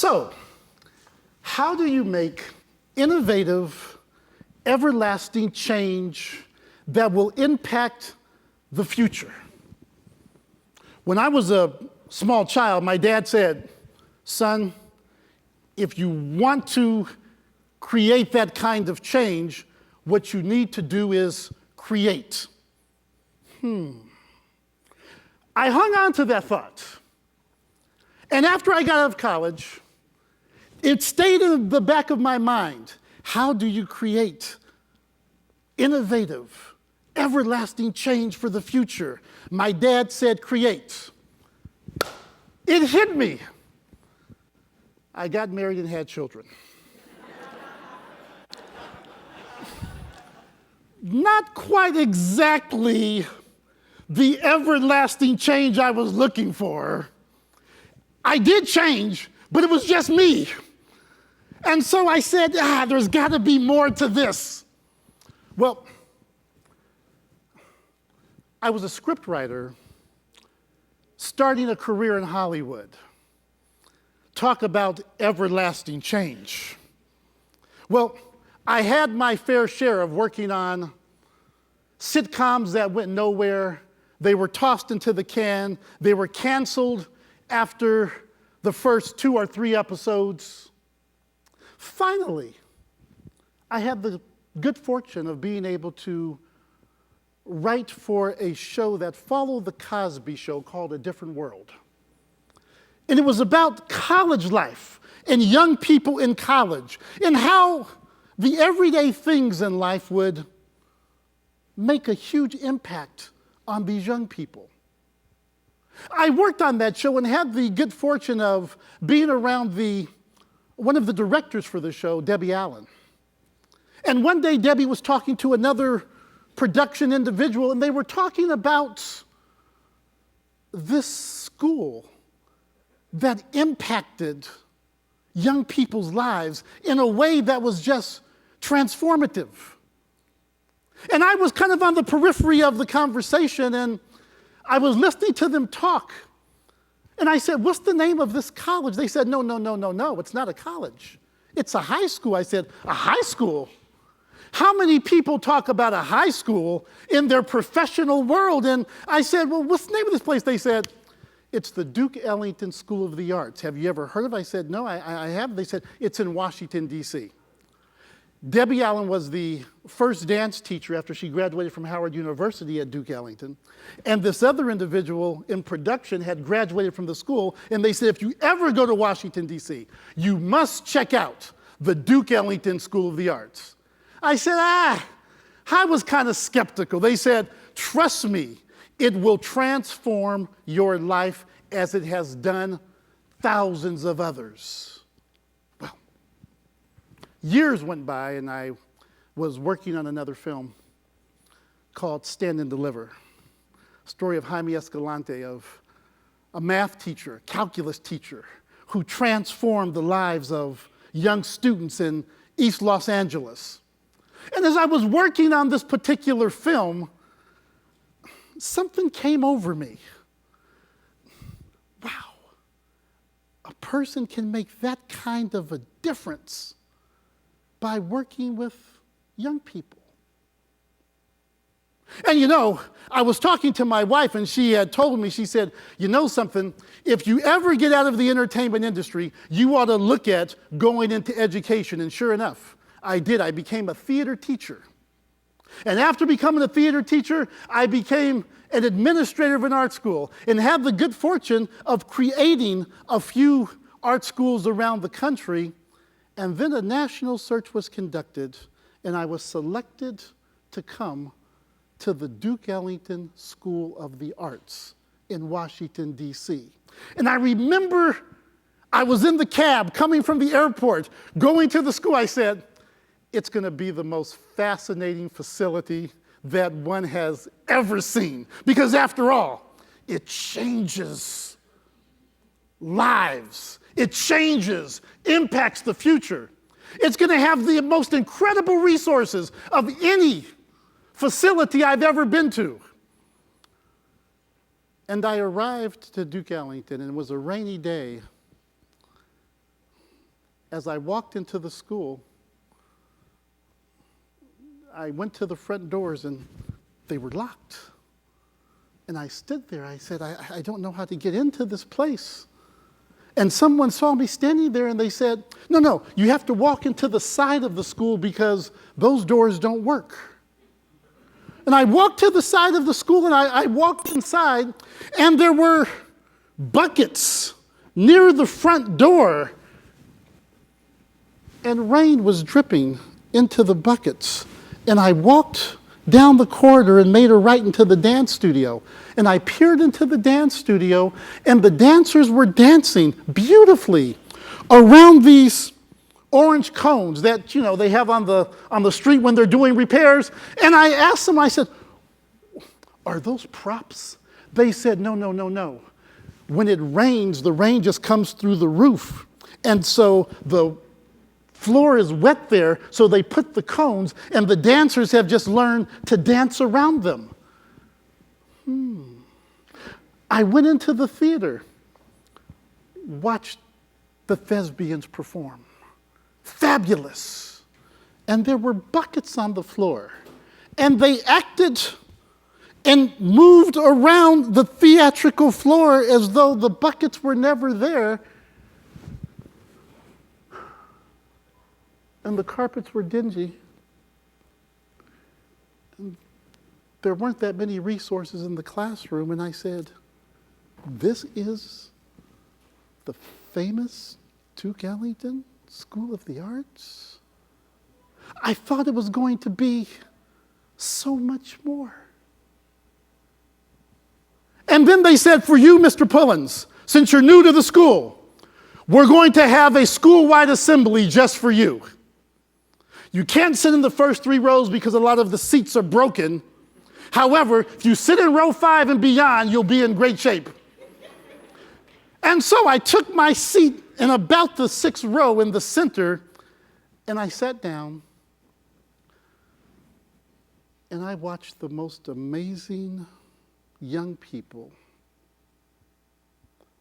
So, how do you make innovative, everlasting change that will impact the future? When I was a small child, my dad said, son, if you want to create that kind of change, what you need to do is create. I hung on to that thought. And after I got out of college, it stayed in the back of my mind. How do you create innovative, everlasting change for the future? My dad said, create. It hit me. I got married and had children. Not quite exactly the everlasting change I was looking for. I did change, but it was just me. And so I said, there's got to be more to this. Well, I was a scriptwriter starting a career in Hollywood. Talk about everlasting change. Well, I had my fair share of working on sitcoms that went nowhere. They were tossed into the can. They were canceled after the first 2 or 3 episodes. Finally, I had the good fortune of being able to write for a show that followed the Cosby Show called A Different World. And it was about college life and young people in college and how the everyday things in life would make a huge impact on these young people. I worked on that show and had the good fortune of being around one of the directors for the show, Debbie Allen. And one day Debbie was talking to another production individual, and they were talking about this school that impacted young people's lives in a way that was just transformative. And I was kind of on the periphery of the conversation, and I was listening to them talk. And I said, what's the name of this college? They said, no, it's not a college. It's a high school. I said, a high school? How many people talk about a high school in their professional world? And I said, well, what's the name of this place? They said, it's the Duke Ellington School of the Arts. Have you ever heard of it? I said, no, I haven't. They said, it's in Washington, D.C. Debbie Allen was the first dance teacher after she graduated from Howard University at Duke Ellington. And this other individual in production had graduated from the school, and they said, if you ever go to Washington, D.C., you must check out the Duke Ellington School of the Arts. I said, I was kind of skeptical. They said, trust me, it will transform your life as it has done thousands of others. Well, years went by, and I was working on another film called Stand and Deliver. Story of Jaime Escalante, of a math teacher, calculus teacher, who transformed the lives of young students in East Los Angeles. And as I was working on this particular film, something came over me. Wow, a person can make that kind of a difference by working with young people. And you know, I was talking to my wife, and she had told me, she said, you know something, if you ever get out of the entertainment industry, you ought to look at going into education. And sure enough, I did. I became a theater teacher. And after becoming a theater teacher, I became an administrator of an art school and had the good fortune of creating a few art schools around the country. And then a national search was conducted, and I was selected to come to the Duke Ellington School of the Arts in Washington, D.C. And I remember I was in the cab coming from the airport, going to the school. I said, it's going to be the most fascinating facility that one has ever seen. Because after all, it changes lives. It changes, impacts the future. It's going to have the most incredible resources of any facility I've ever been to. And I arrived to Duke Ellington, and it was a rainy day. as I walked into the school, I went to the front doors and they were locked. And I stood there. I said, I don't know how to get into this place. And someone saw me standing there and they said, no, you have to walk into the side of the school because those doors don't work. And I walked to the side of the school and I walked inside and there were buckets near the front door and rain was dripping into the buckets. And I walked down the corridor and made a right into the dance studio. And I peered into the dance studio, and the dancers were dancing beautifully around these orange cones that, they have on the street when they're doing repairs. And I asked them, I said, are those props? They said, no. When it rains, the rain just comes through the roof. And so the floor is wet there, so they put the cones, and the dancers have just learned to dance around them. I went into the theater, watched the thespians perform. Fabulous. And there were buckets on the floor, and they acted and moved around the theatrical floor as though the buckets were never there. And the carpets were dingy. And there weren't that many resources in the classroom. And I said, this is the famous Duke Ellington School of the Arts? I thought it was going to be so much more. And then they said, for you, Mr. Pullens, since you're new to the school, we're going to have a school-wide assembly just for you. You can't sit in the first 3 rows because a lot of the seats are broken. However, if you sit in row 5 and beyond, you'll be in great shape. And so I took my seat in about the 6th row in the center, and I sat down, and I watched the most amazing young people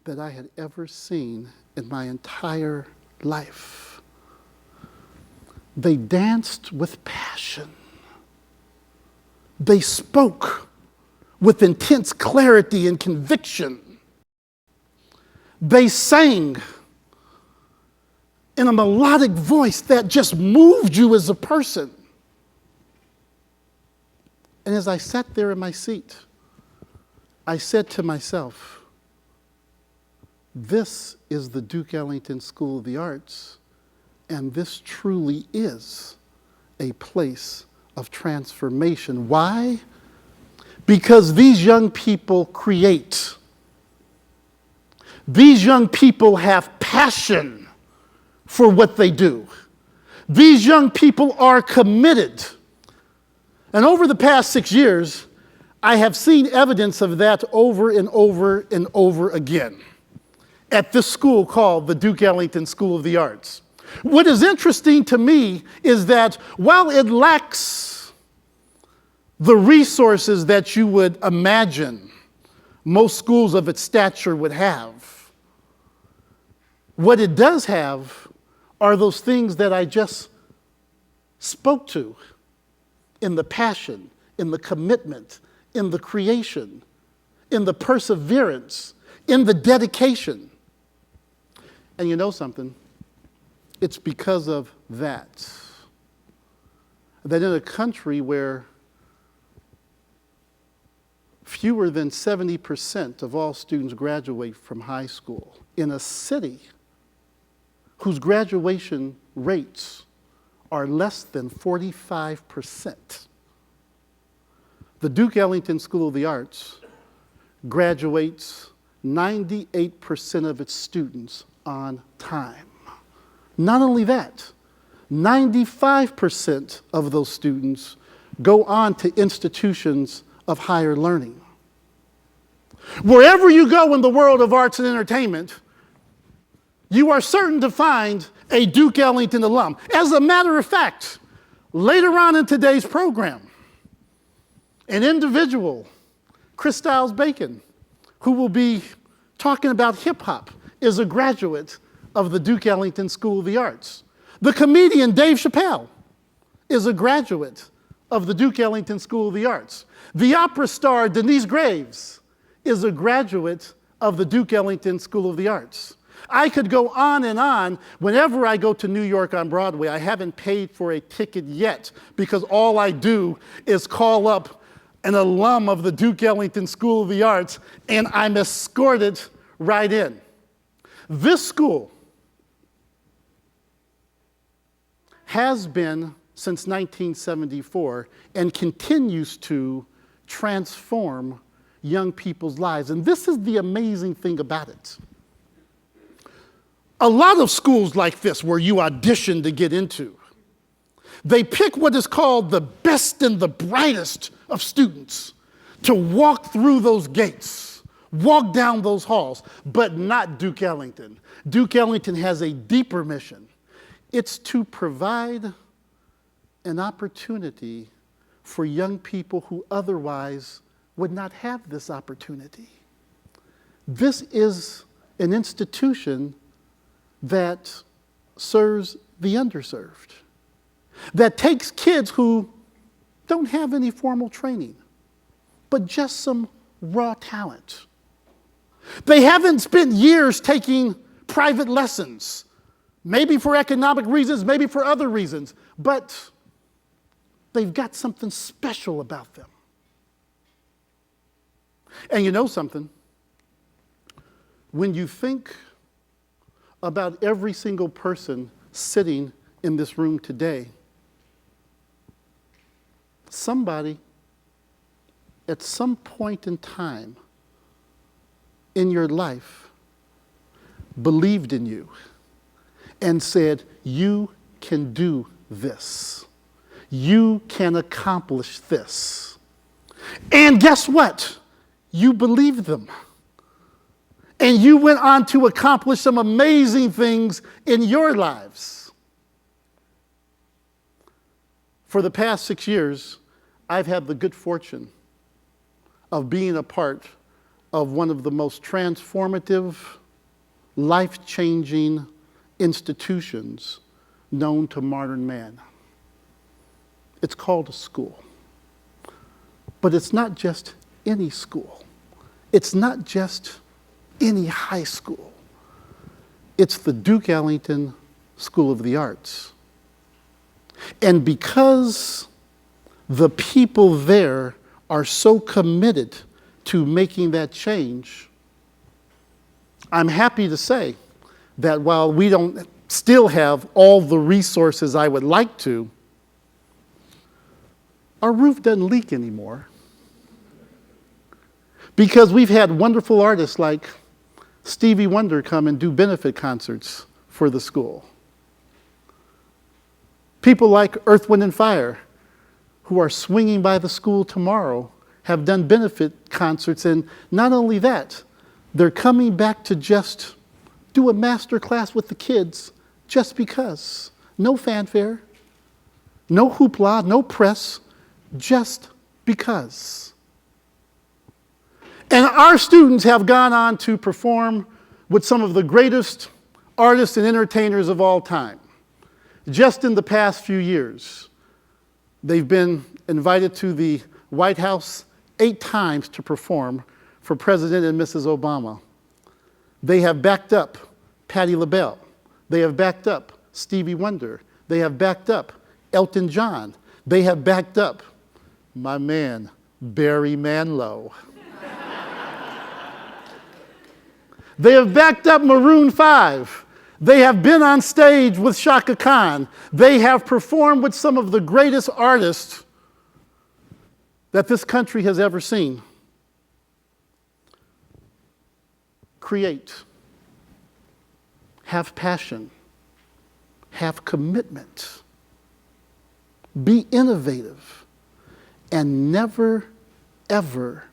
that I had ever seen in my entire life. They danced with passion. They spoke with intense clarity and conviction. They sang in a melodic voice that just moved you as a person. And as I sat there in my seat, I said to myself, this is the Duke Ellington School of the Arts. And this truly is a place of transformation. Why? Because these young people create. These young people have passion for what they do. These young people are committed. And over the past 6 years, I have seen evidence of that over and over and over again at this school called the Duke Ellington School of the Arts. What is interesting to me is that while it lacks the resources that you would imagine most schools of its stature would have, what it does have are those things that I just spoke to in the passion, in the commitment, in the creation, in the perseverance, in the dedication. And you know something? It's because of that in a country where fewer than 70% of all students graduate from high school, in a city whose graduation rates are less than 45%, the Duke Ellington School of the Arts graduates 98% of its students on time. Not only that, 95% of those students go on to institutions of higher learning. Wherever you go in the world of arts and entertainment, you are certain to find a Duke Ellington alum. As a matter of fact, later on in today's program, an individual, Chris Styles Bacon, who will be talking about hip hop, is a graduate of the Duke Ellington School of the Arts. The comedian Dave Chappelle is a graduate of the Duke Ellington School of the Arts. The opera star Denise Graves is a graduate of the Duke Ellington School of the Arts. I could go on and on. Whenever I go to New York on Broadway, I haven't paid for a ticket yet because all I do is call up an alum of the Duke Ellington School of the Arts and I'm escorted right in. This school has been since 1974 and continues to transform young people's lives. And this is the amazing thing about it. A lot of schools like this where you audition to get into, they pick what is called the best and the brightest of students to walk through those gates, walk down those halls, but not Duke Ellington. Duke Ellington has a deeper mission. It's to provide an opportunity for young people who otherwise would not have this opportunity. This is an institution that serves the underserved, that takes kids who don't have any formal training, but just some raw talent. They haven't spent years taking private lessons, maybe for economic reasons, maybe for other reasons, but they've got something special about them. And you know something? When you think about every single person sitting in this room today, somebody at some point in time in your life believed in you and said, you can do this. You can accomplish this. And guess what? You believed them. And you went on to accomplish some amazing things in your lives. For the past 6 years, I've had the good fortune of being a part of one of the most transformative, life-changing institutions known to modern man. It's called a school. But it's not just any school. It's not just any high school. It's the Duke Ellington School of the Arts. And because the people there are so committed to making that change, I'm happy to say that while we don't still have all the resources I would like to, our roof doesn't leak anymore. Because we've had wonderful artists like Stevie Wonder come and do benefit concerts for the school. People like Earth, Wind, and Fire, who are swinging by the school tomorrow, have done benefit concerts. And not only that, they're coming back to just do a master class with the kids just because. No fanfare, no hoopla, no press, just because. And our students have gone on to perform with some of the greatest artists and entertainers of all time. Just in the past few years, they've been invited to the White House 8 times to perform for President and Mrs. Obama. They have backed up Patti LaBelle. They have backed up Stevie Wonder. They have backed up Elton John. They have backed up my man, Barry Manilow. They have backed up Maroon 5. They have been on stage with Shaka Khan. They have performed with some of the greatest artists that this country has ever seen. Create. Have passion. Have commitment. Be innovative. And never, ever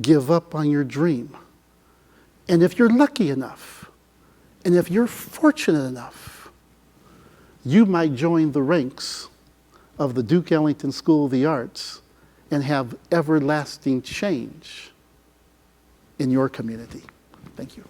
give up on your dream. And if you're lucky enough, and if you're fortunate enough, you might join the ranks of the Duke Ellington School of the Arts and have everlasting change in your community. Thank you.